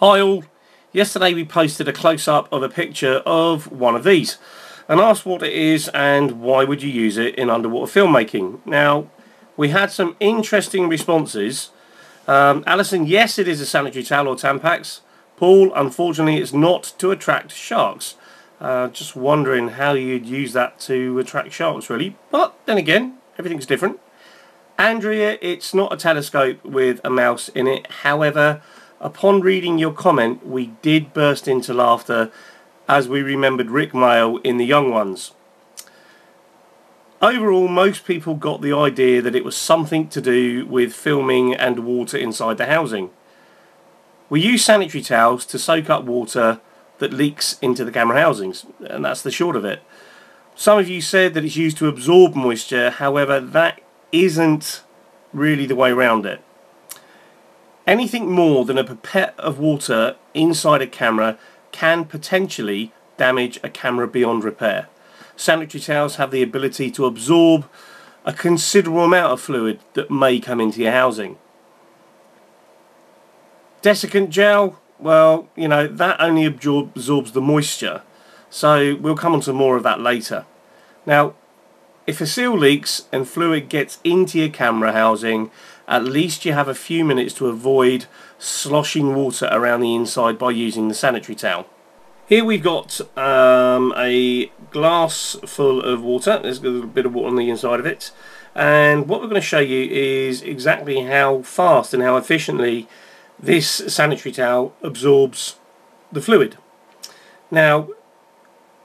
Hi all, yesterday we posted a close-up of a picture of one of these and asked what it is and why would you use it in underwater filmmaking. Now, we had some interesting responses. Alison, yes, it is a sanitary towel or Tampax. Paul, unfortunately it's not to attract sharks. Just wondering how you'd use that to attract sharks really, but then again, everything's different. Andrea, it's not a telescope with a mouse in it. However, upon reading your comment, we did burst into laughter as we remembered Rick Mail in The Young Ones. Overall, most people got the idea that it was something to do with filming and water inside the housing. We use sanitary towels to soak up water that leaks into the camera housings, and that's the short of it. Some of you said that it's used to absorb moisture, however, that isn't really the way around it. Anything more than a pipette of water inside a camera can potentially damage a camera beyond repair. Sanitary towels have the ability to absorb a considerable amount of fluid that may come into your housing. Desiccant gel, well, you know, that only absorbs the moisture, so we'll come on to more of that later. Now, if a seal leaks and fluid gets into your camera housing, at least you have a few minutes to avoid sloshing water around the inside by using the sanitary towel. Here we've got a glass full of water. There's a little bit of water on the inside of it, and what we're going to show you is exactly how fast and how efficiently this sanitary towel absorbs the fluid. Now,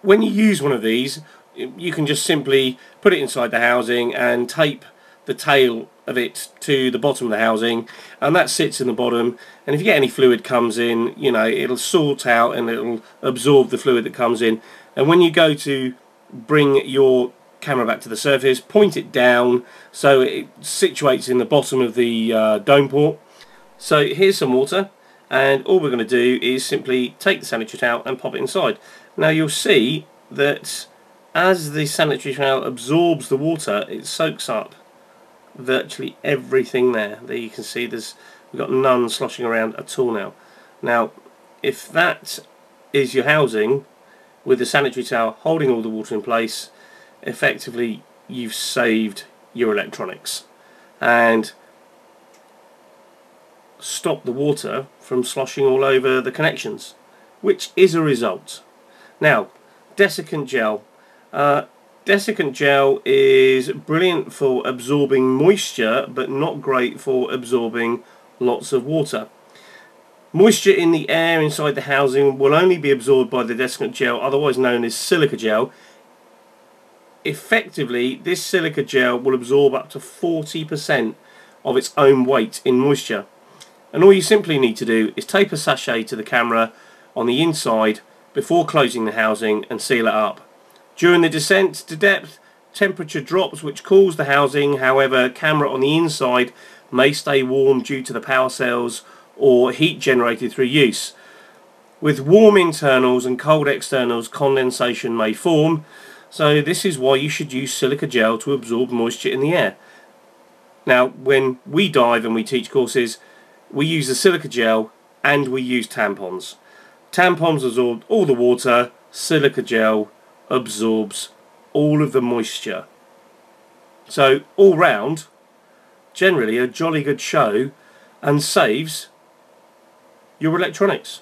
when you use one of these, you can just simply put it inside the housing and tape the tail of it to the bottom of the housing, and that sits in the bottom, and if you get any fluid comes in, you know, it'll sort out and it'll absorb the fluid that comes in. And when you go to bring your camera back to the surface, point it down so it situates in the bottom of the dome port. So here's some water, and all we're going to do is simply take the sanitary towel and pop it inside. Now you'll see that as the sanitary towel absorbs the water, it soaks up virtually everything there. There you can see we've got none sloshing around at all now. Now, if that is your housing with the sanitary towel holding all the water in place, effectively you've saved your electronics and stopped the water from sloshing all over the connections, which is a result. Now, desiccant gel. Desiccant gel is brilliant for absorbing moisture, but not great for absorbing lots of water. Moisture in the air inside the housing will only be absorbed by the desiccant gel, otherwise known as silica gel. Effectively, this silica gel will absorb up to 40% of its own weight in moisture. And all you simply need to do is tape a sachet to the camera on the inside before closing the housing and seal it up. During the descent to depth, temperature drops which cools the housing. However, camera on the inside may stay warm due to the power cells or heat generated through use. With warm internals and cold externals, condensation may form, so this is why you should use silica gel to absorb moisture in the air. Now, when we dive and we teach courses, we use the silica gel and we use tampons. Tampons absorb all the water, silica gel absorbs all of the moisture. So all round, generally a jolly good show and saves your electronics.